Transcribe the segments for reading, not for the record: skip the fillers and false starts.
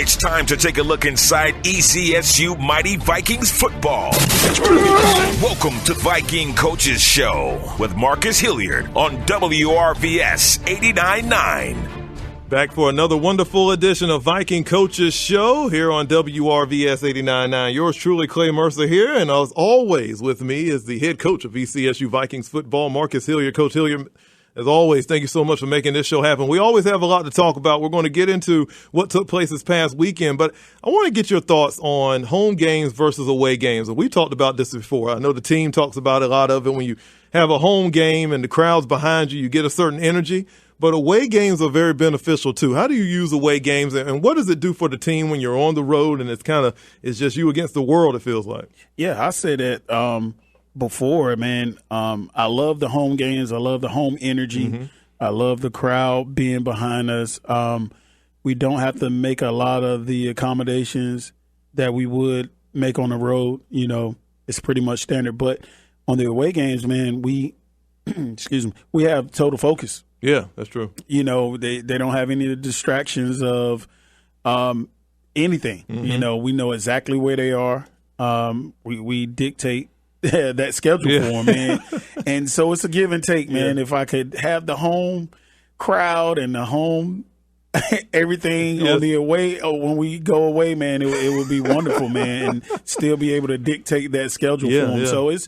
It's time to take a look inside ECSU Mighty Vikings football. Welcome to Viking Coaches Show with Marcus Hilliard on WRVS 89.9. Back for another wonderful edition of Viking Coaches Show here on WRVS 89.9. Yours truly, Clay Mercer here, and as always with me is the head coach of ECSU Vikings football, Marcus Hilliard. Coach Hilliard, as always, thank you so much for making this show happen. We always have a lot to talk about. We're going to get into what took place this past weekend, but I want to get your thoughts on home games versus away games. And we talked about this before. I know the team talks about a lot of it. When you have a home game and the crowd's behind you, you get a certain energy. But away games are very beneficial, too. How do you use away games, and what does it do for the team when you're on the road and it's just you against the world, it feels like? Yeah, I said that before, man. I love the home games. I love the home energy. Mm-hmm. I love the crowd being behind us. We don't have to make a lot of the accommodations that we would make on the road. You know, it's pretty much standard. But on the away games, man, we we have total focus. Yeah, that's true. You know, they don't have any of the distractions of anything. Mm-hmm. You know, we know exactly where they are. We dictate that schedule for them, man. And so it's a give and take, man. Yeah. If I could have the home crowd and the home everything on the away, when we go away, man, it would be wonderful, man, and still be able to dictate that schedule for them. Yeah. So it's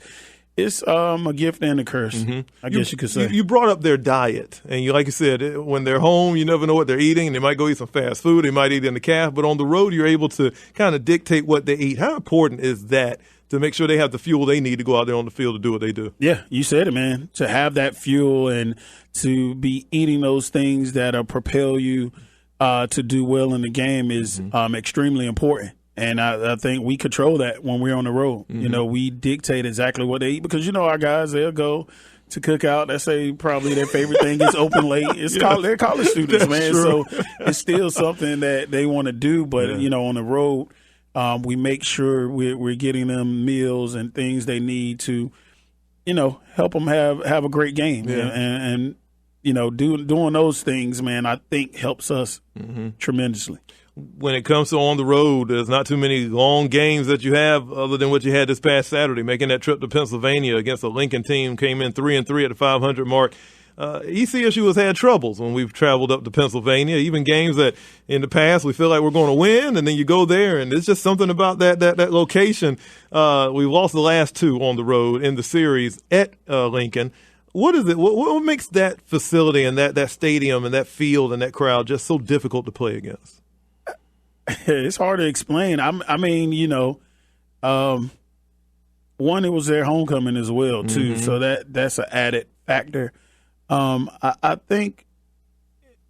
a gift and a curse, I guess you could say. You brought up their diet, and like you said, when they're home, you never know what they're eating. They might go eat some fast food. They might eat in the calf. But on the road, you're able to kind of dictate what they eat. How important is that to make sure they have the fuel they need to go out there on the field to do what they do? Yeah, you said it, man. To have that fuel and to be eating those things that propel you to do well in the game is extremely important. And I think we control that when we're on the road. Mm-hmm. You know, we dictate exactly what they eat because, you know, our guys, they'll go to cookout. They say probably their favorite thing is open late. They're college students, man. True. So it's still something that they want to do. But, you know, on the road, we make sure we're getting them meals and things they need to, you know, help them have a great game. Yeah. And you know, doing those things, man, I think helps us tremendously. When it comes to on the road, there's not too many long games that you have other than what you had this past Saturday, making that trip to Pennsylvania against a Lincoln team, came in 3-3 at the 500 mark. ECSU has had troubles when we've traveled up to Pennsylvania, even games that in the past we feel like we're going to win, and then you go there, and it's just something about that location. We've lost the last two on the road in the series at Lincoln. What is it? What makes that facility and that stadium and that field and that crowd just so difficult to play against? It's hard to explain. I mean, you know, one, it was their homecoming as well, too. So that's an added factor. I think,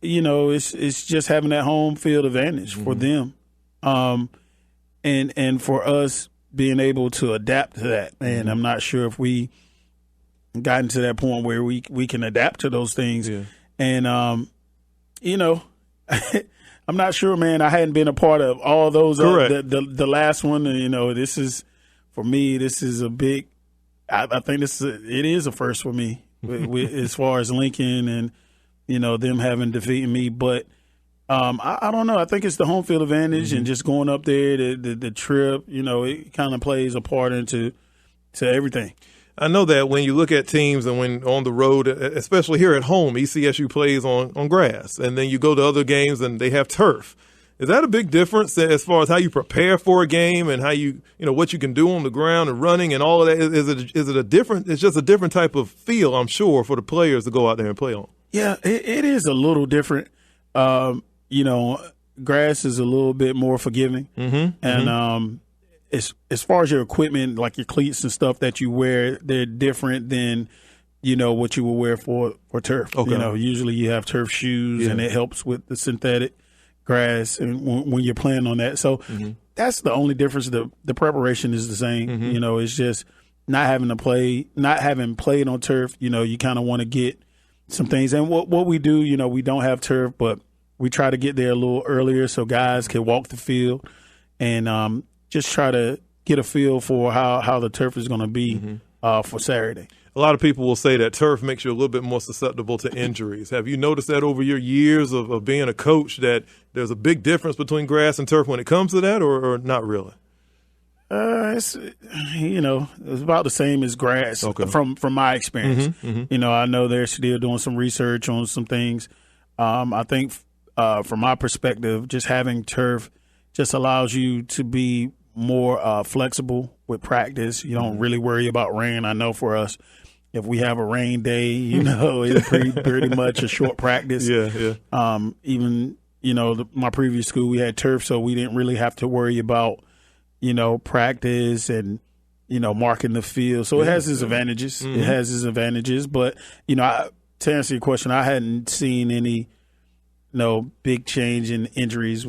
you know, it's just having that home field advantage for them, and for us being able to adapt to that. And I'm not sure if we gotten to that point where we can adapt to those things. Yeah. And you know. I'm not sure, man. I hadn't been a part of all those. The last one, you know, this is, for me, this is a big – I think it is a first for me as far as Lincoln and, you know, them having defeated me. But I don't know. I think it's the home field advantage and just going up there, the trip, you know, it kind of plays a part into everything. I know that when you look at teams and when on the road, especially here at home, ECSU plays on grass, and then you go to other games and they have turf. Is that a big difference as far as how you prepare for a game and how you know what you can do on the ground and running and all of that? Is it a different? It's just a different type of feel, I'm sure, for the players to go out there and play on. Yeah, it is a little different. You know, grass is a little bit more forgiving, and as far as your equipment, like your cleats and stuff that you wear, they're different than, you know, what you would wear for turf. Okay. You know, usually you have turf shoes, and it helps with the synthetic grass and when you're playing on that. So that's the only difference. The preparation is the same. You know, it's just not having played on turf. You know, you kind of want to get some things. And what we do, you know, we don't have turf, but we try to get there a little earlier so guys can walk the field and just try to get a feel for how the turf is going to be for Saturday. A lot of people will say that turf makes you a little bit more susceptible to injuries. Have you noticed that over your years of being a coach that there's a big difference between grass and turf when it comes to that, or not really? It's about the same as grass from my experience. I know they're still doing some research on some things. I think from my perspective, just having turf just allows you to be more flexible with practice. You don't really worry about rain. I know for us, if we have a rain day, it's pretty much a short practice. Yeah. Even, my previous school, we had turf, so we didn't really have to worry about, practice and, marking the field. So it has its advantages. It has its advantages. But, to answer your question, I hadn't seen any, big change in injuries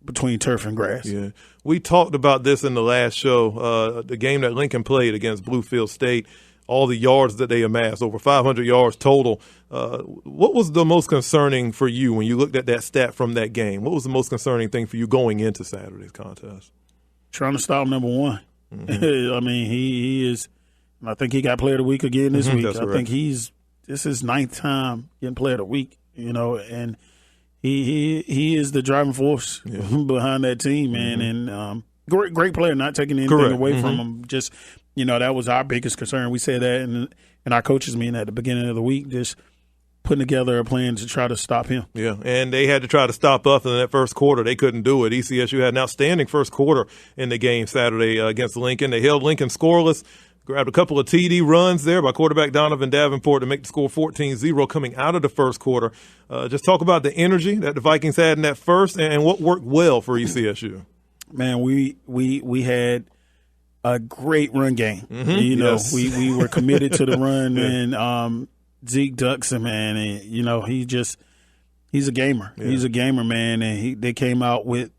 between turf and grass. Yeah. We talked about this in the last show, the game that Lincoln played against Bluefield State, all the yards that they amassed, over 500 yards total. What was the most concerning for you when you looked at that stat from that game? What was the most concerning thing for you going into Saturday's contest? Trying to stop number one. I mean, he is – I think he got Player of the Week again this week. I think this is his 9th time getting Player of the Week, and he is the driving force behind that team, man. And great player, not taking anything away from him. Just – that was our biggest concern. We said that in our coaches meeting at the beginning of the week, just putting together a plan to try to stop him. Yeah, and they had to try to stop us in that first quarter. They couldn't do it. ECSU had an outstanding first quarter in the game Saturday against Lincoln. They held Lincoln scoreless, grabbed a couple of TD runs there by quarterback Donovan Davenport to make the score 14-0 coming out of the first quarter. Just talk about the energy that the Vikings had in that first and what worked well for ECSU. Man, we had a great run game. We were committed to the run, and Zeke Duxon, man, and he's a gamer. Yeah. He's a gamer, man, and they came out with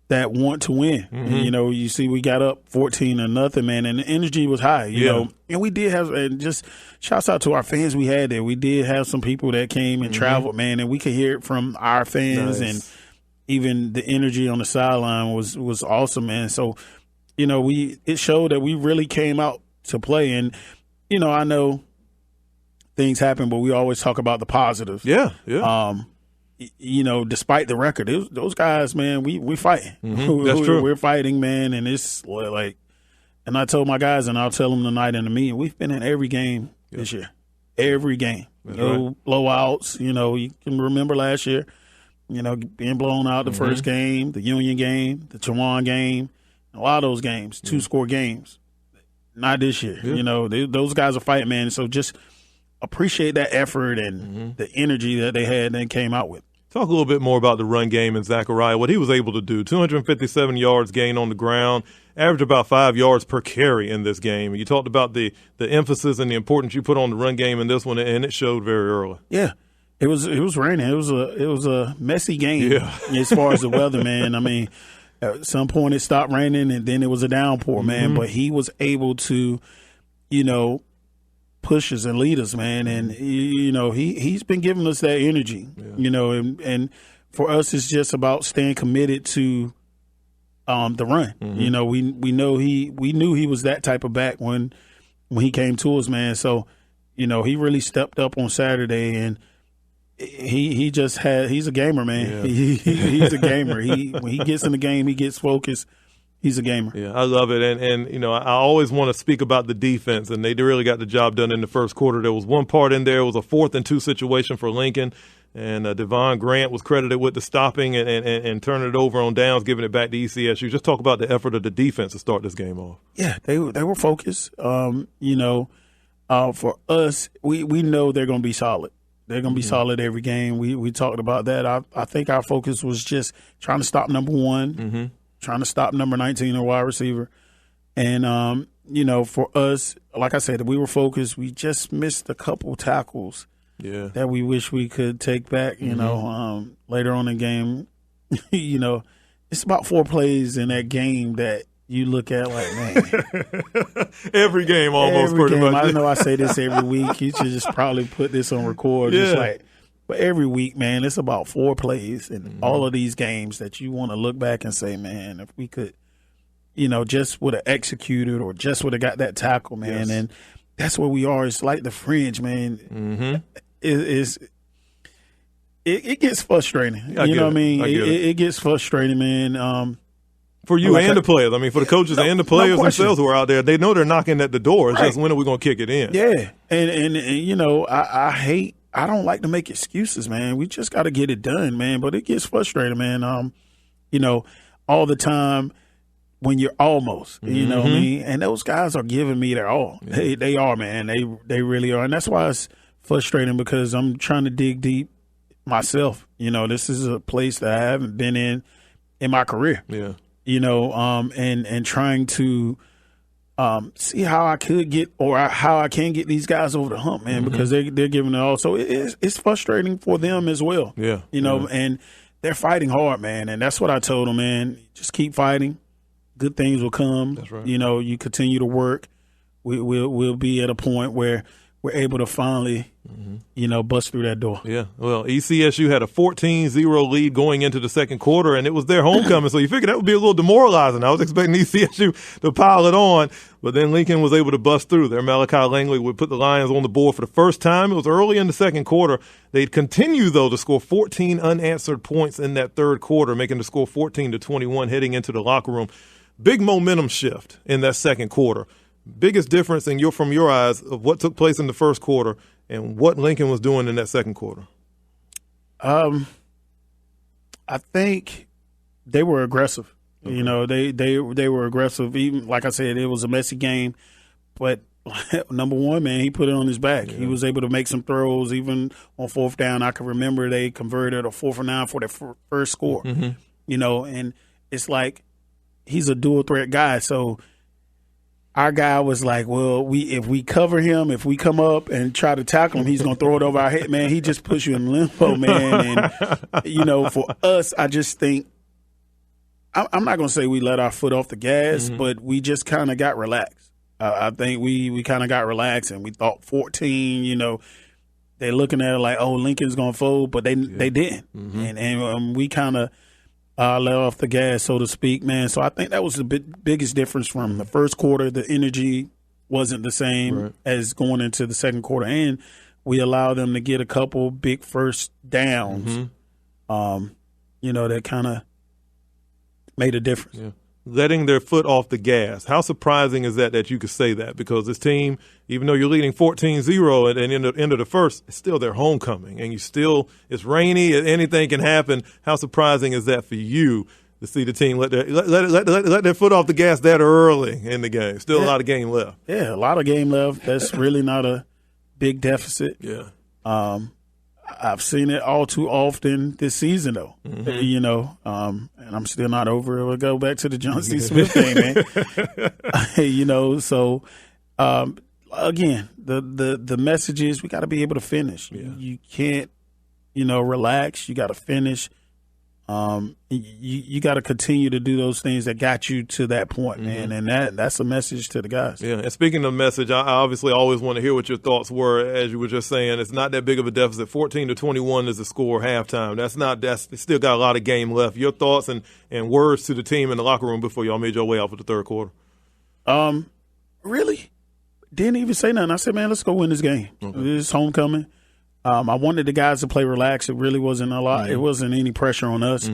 that want to win. And, you see, we got up 14-0, man, and the energy was high. You know, and we did have, and just shouts out to our fans we had there. We did have some people that came and traveled, man, and we could hear it from our fans, and even the energy on the sideline was awesome, man. So. It showed that we really came out to play. And, I know things happen, but we always talk about the positives. Yeah. Despite the record, those guys, man, we fighting. That's true. We're fighting, man. And it's like, and I told my guys, and I'll tell them tonight in the meeting, we've been in every game this year. Every game. Blowouts. You can remember last year, being blown out the first game, the Union game, the Chowan game. A lot of those games, 2-score games. Not this year. Those guys are fighting, man. So just appreciate that effort and the energy that they had and came out with. Talk a little bit more about the run game and Zachariah, what he was able to do. 257 yards gained on the ground, averaged about 5 yards per carry in this game. You talked about the emphasis and the importance you put on the run game in this one, and it showed very early. Yeah. It was raining. It was a messy game as far as the weather, man. I mean, at some point it stopped raining and then it was a downpour, man. But he was able to, push us and lead us, man. And, he's been giving us that energy, and for us it's just about staying committed to the run. We knew he was that type of back when he came to us, man. So, he really stepped up on Saturday, and he's a gamer, man. Yeah. He's a gamer. When he gets in the game, he gets focused. He's a gamer. Yeah, I love it. And I always want to speak about the defense, and they really got the job done in the first quarter. There was one part in there. It was a 4th and 2 situation for Lincoln, and Devon Grant was credited with the stopping and turning it over on downs, giving it back to ECSU. Just talk about the effort of the defense to start this game off. Yeah, they were focused. For us, we know they're going to be solid. They're going to be solid every game. We talked about that. I think our focus was just trying to stop number one, trying to stop number 19, a wide receiver. And, for us, like I said, we were focused. We just missed a couple tackles that we wish we could take back, later on in the game. It's about 4 plays in that game that you look at like, man. Every game almost pretty much. I know I say this every week. You should just probably put this on record. But every week, man, it's about 4 plays in all of these games that you want to look back and say, man, if we could, just would have executed or just would have got that tackle, man. And, that's where we are. It's like the fringe, man. Mm-hmm. It gets frustrating. You know what I mean? It gets frustrating, man. For you and the players. I mean, for the coaches and the players themselves who are out there, they know they're knocking at the door. It's just when are we going to kick it in? Yeah. And you know, I don't like to make excuses, man. We just got to get it done, man. But it gets frustrating, man. You know, all the time when you're almost, you know what I mean? And those guys are giving me their all. Yeah. They are, man. They really are. And that's why it's frustrating, because I'm trying to dig deep myself. You know, this is a place that I haven't been in my career. Yeah. You know, and trying to see how I could get, or how I can get these guys over the hump, man, because they're giving it all. So it's frustrating for them as well. Yeah. You know, and they're fighting hard, man. And that's what I told them, man. Just keep fighting. Good things will come. That's right. You know, you continue to work. We'll be at a point where we're able to finally, you know, bust through that door. Yeah. Well, ECSU had a 14-0 lead going into the second quarter, and it was their homecoming, so you figured that would be a little demoralizing. I was expecting ECSU to pile it on, but then Lincoln was able to bust through. Their Malachi Langley would put the Lions on the board for the first time. It was early in the second quarter. They'd continue, though, to score 14 unanswered points in that third quarter, making the score 14-21 heading into the locker room. Big momentum shift in that second quarter. Biggest difference from your eyes of what took place in the first quarter and what Lincoln was doing in that second quarter? I think they were aggressive. Okay. You know, they were aggressive. Even like I said, it was a messy game, but number one, man, he put it on his back. Yeah. He was able to make some throws, even on fourth down. I can remember they converted a 4-for-9 for their first score. You know, and it's like he's a dual threat guy, so. Our guy was like, well, if we cover him, if we come up and try to tackle him, he's going to throw it over our head. Man, he just puts you in limbo, man. And, you know, for us, I just think I'm not going to say we let our foot off the gas, but we just kind of got relaxed. I think we kind of got relaxed, and we thought 14, you know, they're looking at it like, oh, Lincoln's going to fold, but they didn't. And we kind of let off the gas, so to speak, man. So I think that was the biggest difference from the first quarter. The energy wasn't the same as going into the second quarter, and we allowed them to get a couple big first downs. You know, that kind of made a difference. Yeah. Letting their foot off the gas. How surprising is that you could say that? Because this team, even though you're leading 14-0 and in the end of the first, it's still their homecoming. And it's rainy, anything can happen. How surprising is that for you to see the team let their foot off the gas that early in the game? Still a lot of game left. Yeah, a lot of game left. That's really not a big deficit. Yeah. I've seen it all too often this season, though. You know, and I'm still not over it. We'll go back to the John C. Smith thing, man. You know, so again, the message is we got to be able to finish. Yeah. You can't, you know, relax. You got to finish. You got to continue to do those things that got you to that point, man, and that's a message to the guys. Yeah, and speaking of message, I obviously always want to hear what your thoughts were. As you were just saying, it's not that big of a deficit. 14-21 is the score halftime. That's still got a lot of game left. Your thoughts and words to the team in the locker room before y'all made your way out for the third quarter? Really didn't even say nothing. I said, man, let's go win this game. Okay. This is homecoming. I wanted the guys to play relaxed. It really wasn't a lot. It wasn't any pressure on us.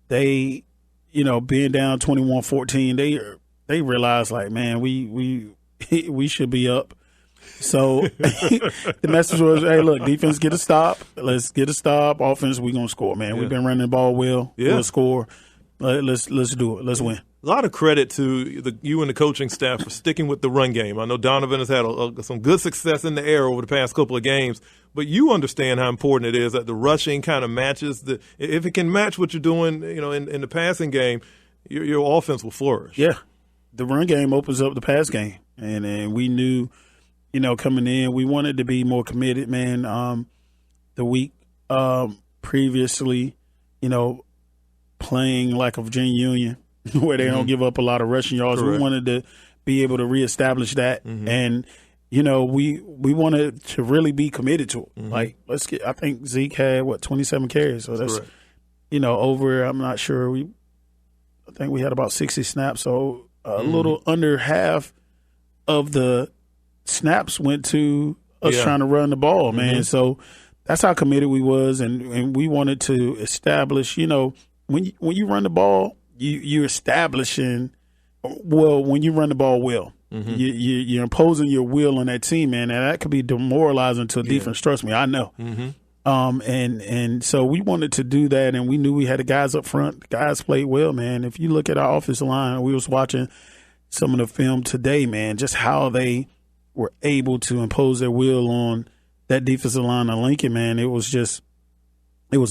They, you know, being down 21-14, they realized like, man, we should be up. So the message was, hey, look, defense, get a stop. Let's get a stop. Offense, we're gonna score, man. We've been running the ball well. We'll score. Let's do it. Let's win. A lot of credit to you and the coaching staff for sticking with the run game. I know Donovan has had some good success in the air over the past couple of games, but you understand how important it is that the rushing kind of matches if it can match what you're doing, you know, in the passing game, your offense will flourish. Yeah, the run game opens up the pass game, and we knew, you know, coming in, we wanted to be more committed, man. The week previously, you know, playing like a Virginia Union, where they don't give up a lot of rushing yards. Correct. We wanted to be able to reestablish that. And, you know, we wanted to really be committed to it. Like, I think Zeke had, 27 carries. So that's, correct. You know, I'm not sure. I think we had about 60 snaps. So a little under half of the snaps went to us trying to run the ball, man. So that's how committed we was, and we wanted to establish, when you run the ball, you're establishing, when you run the ball well. You're imposing your will on that team, man, and that could be demoralizing to a defense. Trust me, I know. And so we wanted to do that, and we knew we had the guys up front. The guys played well, man. If you look at our offensive line, we was watching some of the film today, man, just how they were able to impose their will on that defensive line of Lincoln, man. It was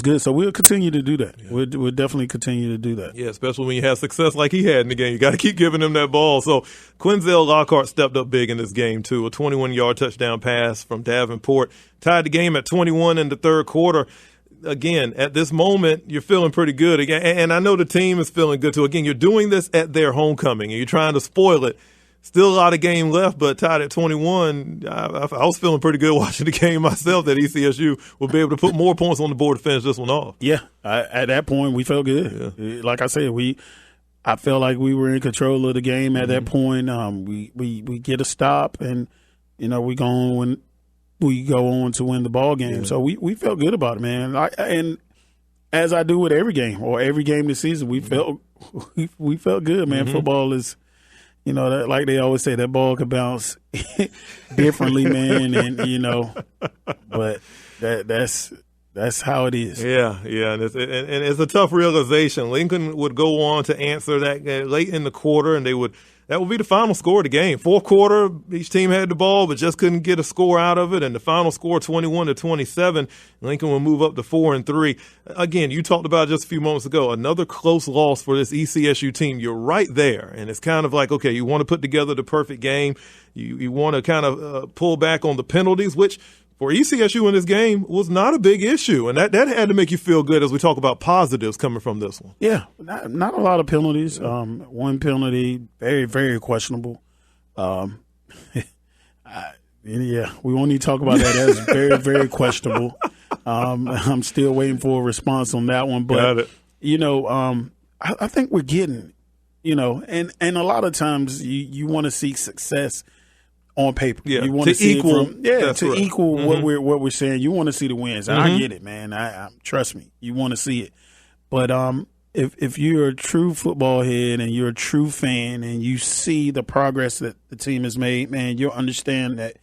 good. So we'll continue to do that. We'll definitely continue to do that. Yeah, especially when you have success like he had in the game. You got to keep giving him that ball. So Quinzel Lockhart stepped up big in this game, too. A 21-yard touchdown pass from Davenport. Tied the game at 21 in the third quarter. Again, at this moment, you're feeling pretty good. Again, and I know the team is feeling good, too. Again, you're doing this at their homecoming, and you're trying to spoil it. Still a lot of game left, but tied at 21, I was feeling pretty good watching the game myself that ECSU will be able to put more points on the board to finish this one off. Yeah, at that point, we felt good. Yeah. Like I said, I felt like we were in control of the game at that point. We get a stop, and we go on to win the ball game. Yeah. So we felt good about it, man. And as I do with every game or every game this season, we felt good, man. Football is. That, like they always say, that ball could bounce differently, man, and but that's how it is. Yeah, and it's a tough realization. Lincoln would go on to answer that late in the quarter, and that would be the final score of the game. Fourth quarter, each team had the ball, but just couldn't get a score out of it. And the final score, 21-27, Lincoln will move up to 4-3. Again, you talked about just a few moments ago, another close loss for this ECSU team. You're right there. And it's kind of like, okay, you want to put together the perfect game. You want to kind of pull back on the penalties, which for ECSU in this game was not a big issue. And that had to make you feel good as we talk about positives coming from this one. Yeah, not a lot of penalties. One penalty, very, very questionable. We won't need to talk about that. That's very, very questionable. I'm still waiting for a response on that one. But, got it. I think we're getting, and a lot of times you want to see success on paper. Yeah, you want to see equal, equal what we're saying. You want to see the wins. And I get it, man. I trust me. You want to see it. But if you're a true football head and you're a true fan and you see the progress that the team has made, man, you'll understand that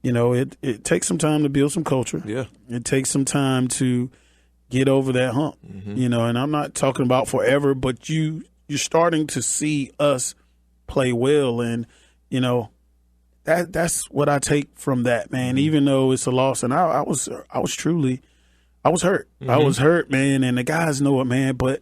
it takes some time to build some culture. Yeah, it takes some time to get over that hump. And I'm not talking about forever, but you're starting to see us play well, and That's what I take from that, man. Even though it's a loss, and I was hurt. I was hurt, man. And the guys know it, man. But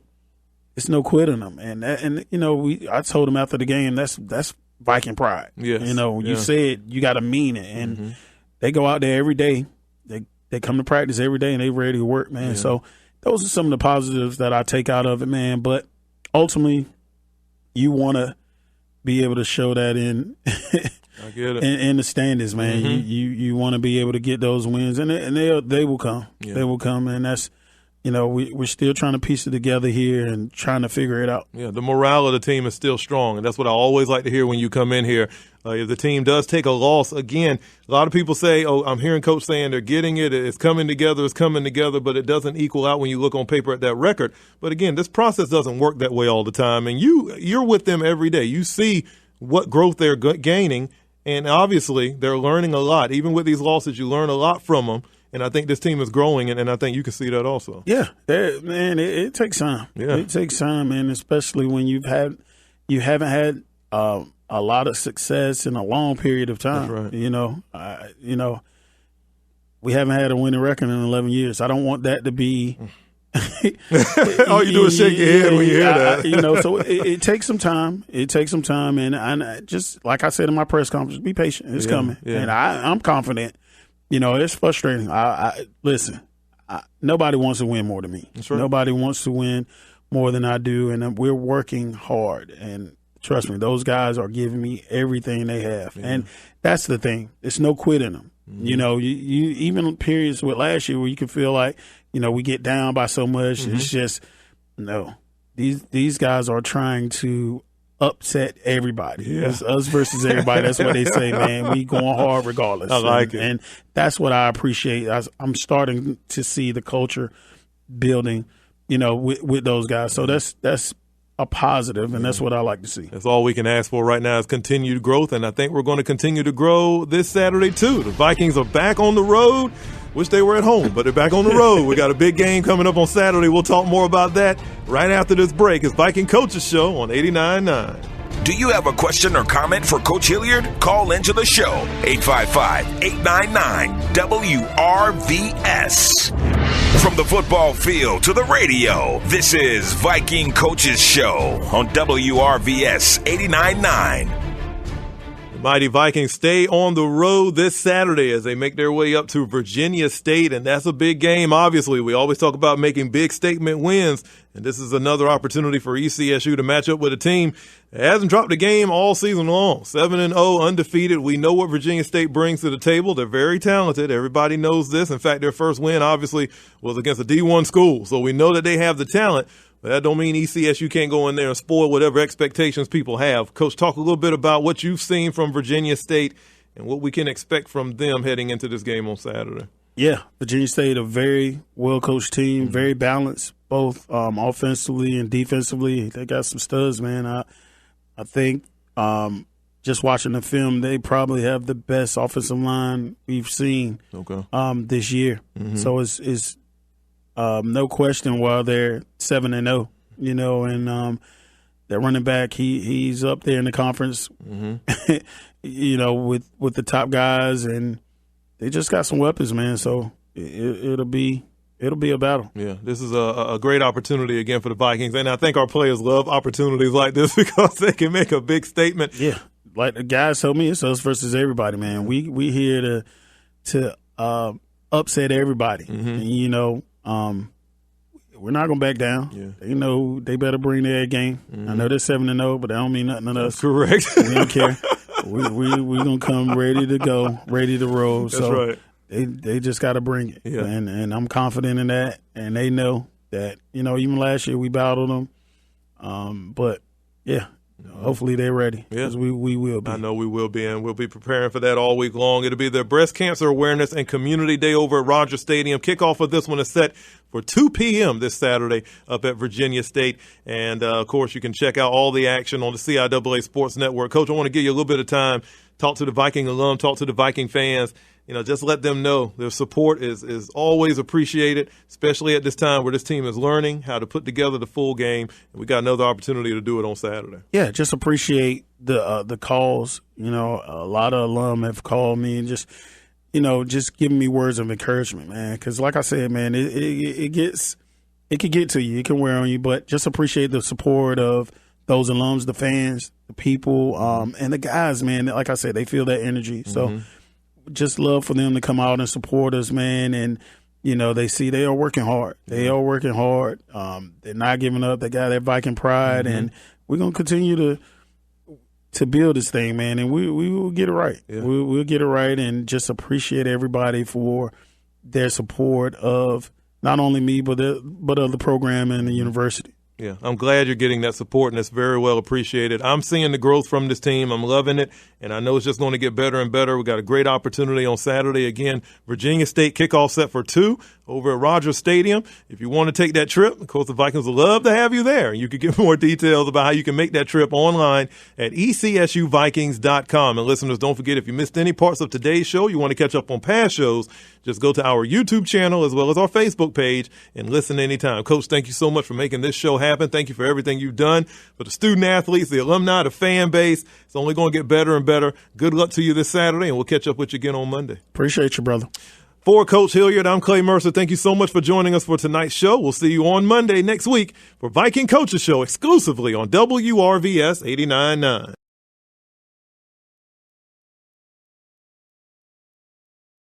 it's no quitting them, I told them after the game, that's Viking pride. Yes. You said you got to mean it, and they go out there every day. They come to practice every day, and they ready to work, man. Yeah. So those are some of the positives that I take out of it, man. But ultimately, you want to be able to show that in. I get it. In the standings, man. You want to be able to get those wins, and they will come. Yeah. They will come, and that's we're still trying to piece it together here and trying to figure it out. Yeah, the morale of the team is still strong, and that's what I always like to hear when you come in here. If the team does take a loss, again, a lot of people say, "Oh, I'm hearing Coach saying they're getting it. It's coming together. But it doesn't equal out when you look on paper at that record." But again, this process doesn't work that way all the time, and you're with them every day. You see what growth they're gaining. And obviously, they're learning a lot. Even with these losses, you learn a lot from them. And I think this team is growing, and I think you can see that also. Yeah, man, it takes time. Yeah. It takes time, man, especially when you haven't had a lot of success in a long period of time. That's right. We haven't had a winning record in 11 years. I don't want that to be. All you do is shake your head when you hear that. So it takes some time. It takes some time, and I just like I said in my press conference, be patient. It's coming, and I'm confident. It's frustrating. Listen. Nobody wants to win more than me. That's right. Nobody wants to win more than I do, and we're working hard. And trust me, those guys are giving me everything they have, and that's the thing. It's no quit in them. You even periods with last year where you can feel like. We get down by so much. It's just no. These guys are trying to upset everybody. Yeah. It's us versus everybody. That's what they say, man. We going hard regardless. I like it. And that's what I appreciate. I'm starting to see the culture building, with those guys. So that's a positive, and that's what I like to see. That's all we can ask for right now is continued growth, and I think we're going to continue to grow this Saturday too. The Vikings are back on the road. Wish they were at home, but they're back on the road. We got a big game coming up on Saturday. We'll talk more about that right after this break. It's Viking Coaches Show on 89.9. Do you have a question or comment for Coach Hilliard? Call into the show, 855-899-WRVS. From the football field to the radio, this is Viking Coaches Show on WRVS 89.9. The mighty Vikings stay on the road this Saturday as they make their way up to Virginia State, and that's a big game, obviously. We always talk about making big statement wins, and this is another opportunity for ECSU to match up with a team that hasn't dropped a game all season long. 7-0, undefeated. We know what Virginia State brings to the table. They're very talented. Everybody knows this. In fact, their first win, obviously, was against a D1 school, so we know that they have the talent. But that don't mean ECSU can't go in there and spoil whatever expectations people have. Coach, talk a little bit about what you've seen from Virginia State and what we can expect from them heading into this game on Saturday. Yeah, Virginia State, a very well-coached team, very balanced, both offensively and defensively. They got some studs, man. I think just watching the film, they probably have the best offensive line we've seen this year. Mm-hmm. So it's no question why they're 7-0, and their running back, he's up there in the conference, with the top guys, and they just got some weapons, man. So it'll be a battle. Yeah, this is a great opportunity again for the Vikings, and I think our players love opportunities like this because they can make a big statement. Yeah, like the guys told me, it's us versus everybody, man. We here to upset everybody, and, we're not gonna back down. Yeah. They better bring their game. Mm-hmm. I know they're 7-0, but that don't mean nothing to us. Correct. We don't care. we gonna come ready to go, ready to roll. That's so right. They just got to bring it, and I'm confident in that. And they know that even last year we battled them, but yeah. Hopefully they're ready because we will be. I know we will be, and we'll be preparing for that all week long. It'll be the Breast Cancer Awareness and Community Day over at Rogers Stadium. Kickoff of this one is set for 2 p.m. this Saturday up at Virginia State. And, of course, you can check out all the action on the CIAA Sports Network. Coach, I want to give you a little bit of time. Talk to the Viking alum, talk to the Viking fans. Just let them know their support is always appreciated, especially at this time where this team is learning how to put together the full game. And we got another opportunity to do it on Saturday. Yeah, just appreciate the calls. A lot of alum have called me and just giving me words of encouragement, man. Because like I said, man, it can get to you, it can wear on you, but just appreciate the support of those alums, the fans, the people, and the guys, man. Like I said, they feel that energy. So just love for them to come out and support us, man. And, they see they are working hard. They are working hard. They're not giving up. They got that Viking pride. And we're going to continue to build this thing, man. And we will get it right. Yeah. We'll get it right and just appreciate everybody for their support of not only me, but of the program and the university. Yeah, I'm glad you're getting that support, and it's very well appreciated. I'm seeing the growth from this team. I'm loving it, and I know it's just going to get better and better. We got a great opportunity on Saturday. Again, Virginia State kickoff set for 2 over at Rogers Stadium. If you want to take that trip, of course, the Vikings would love to have you there. You can get more details about how you can make that trip online at ECSUVikings.com. And listeners, don't forget, if you missed any parts of today's show, you want to catch up on past shows, just go to our YouTube channel as well as our Facebook page and listen anytime. Coach, thank you so much for making this show happen. Thank you for everything you've done for the student athletes, the alumni, the fan base. It's only going to get better and better. Good luck to you this Saturday, and we'll catch up with you again on Monday. Appreciate you, brother. For Coach Hilliard, I'm Clay Mercer. Thank you so much for joining us for tonight's show. We'll see you on Monday next week for Viking Coaches Show exclusively on WRVS 89.9.